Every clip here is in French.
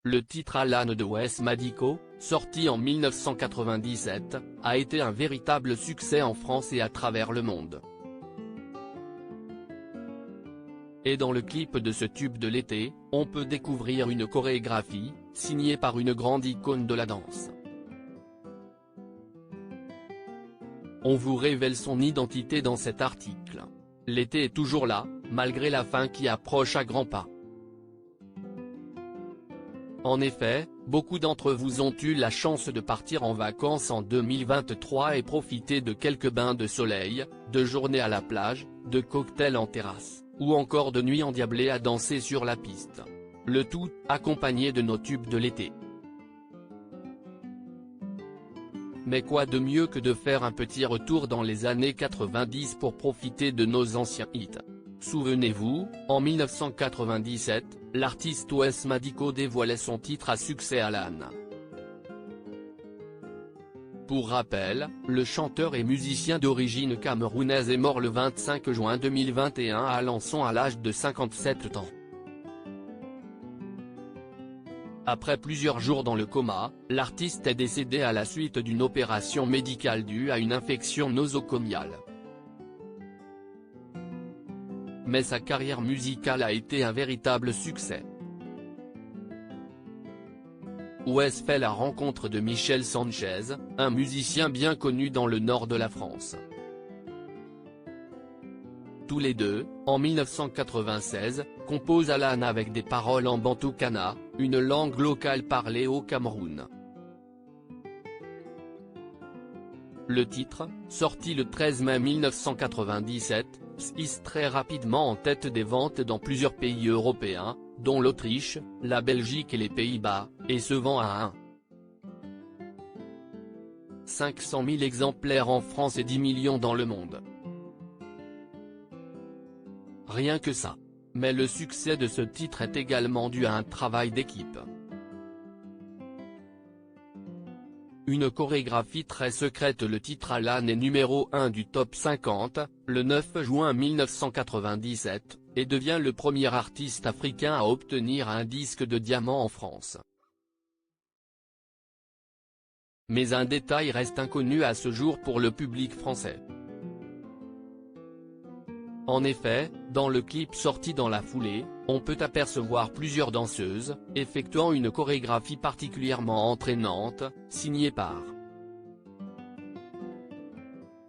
Le titre Alan de Wes Madico, sorti en 1997, a été un véritable succès en France et à travers le monde. Et dans le clip de ce tube de l'été, on peut découvrir une chorégraphie, signée par une grande icône de la danse. On vous révèle son identité dans cet article. L'été est toujours là, malgré la fin qui approche à grands pas. En effet, beaucoup d'entre vous ont eu la chance de partir en vacances en 2023 et profiter de quelques bains de soleil, de journées à la plage, de cocktails en terrasse, ou encore de nuits endiablées à danser sur la piste. Le tout, accompagné de nos tubes de l'été. Mais quoi de mieux que de faire un petit retour dans les années 90 pour profiter de nos anciens hits. Souvenez-vous, en 1997, l'artiste Wes Madico dévoilait son titre à succès Alan. Pour rappel, le chanteur et musicien d'origine camerounaise est mort le 25 juin 2021 à Alençon à l'âge de 57 ans. Après plusieurs jours dans le coma, l'artiste est décédé à la suite d'une opération médicale due à une infection nosocomiale. Mais sa carrière musicale a été un véritable succès. Wes fait la rencontre de Michel Sanchez, un musicien bien connu dans le nord de la France. Tous les deux, en 1996, composent Alan avec des paroles en bantou kana, une langue locale parlée au Cameroun. Le titre, sorti le 13 mai 1997, hisse très rapidement en tête des ventes dans plusieurs pays européens, dont l'Autriche, la Belgique et les Pays-Bas, et se vend à 500 000 exemplaires en France et 10 millions dans le monde. Rien que ça. Mais le succès de ce titre est également dû à un travail d'équipe. Une chorégraphie très secrète. Le titre Alan est numéro 1 du top 50, le 9 juin 1997, et devient le premier artiste africain à obtenir un disque de diamant en France. Mais un détail reste inconnu à ce jour pour le public français. En effet, dans le clip sorti dans la foulée, on peut apercevoir plusieurs danseuses, effectuant une chorégraphie particulièrement entraînante, signée par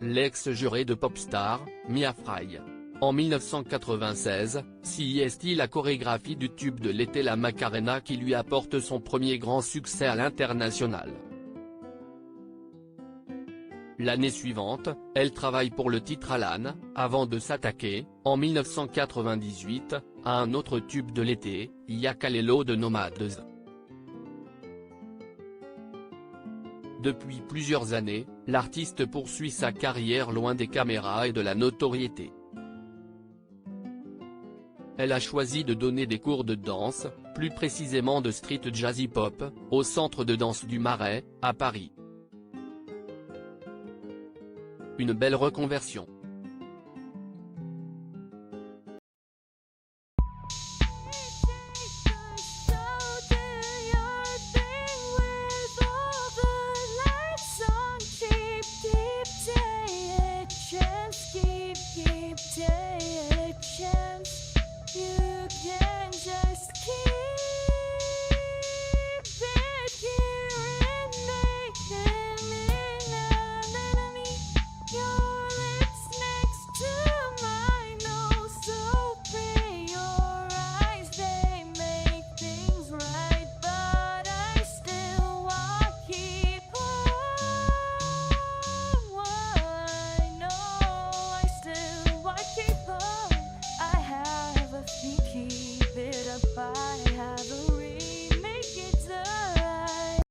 l'ex-juré de Popstar, Mia Fry. En 1996, CIST la chorégraphie du tube de l'été La Macarena qui lui apporte son premier grand succès à l'international. L'année suivante, elle travaille pour le titre Alan, avant de s'attaquer, en 1998, à un autre tube de l'été, Yakalelo de Nomades. Depuis plusieurs années, l'artiste poursuit sa carrière loin des caméras et de la notoriété. Elle a choisi de donner des cours de danse, plus précisément de street jazzy pop, au Centre de danse du Marais, à Paris. Une belle reconversion.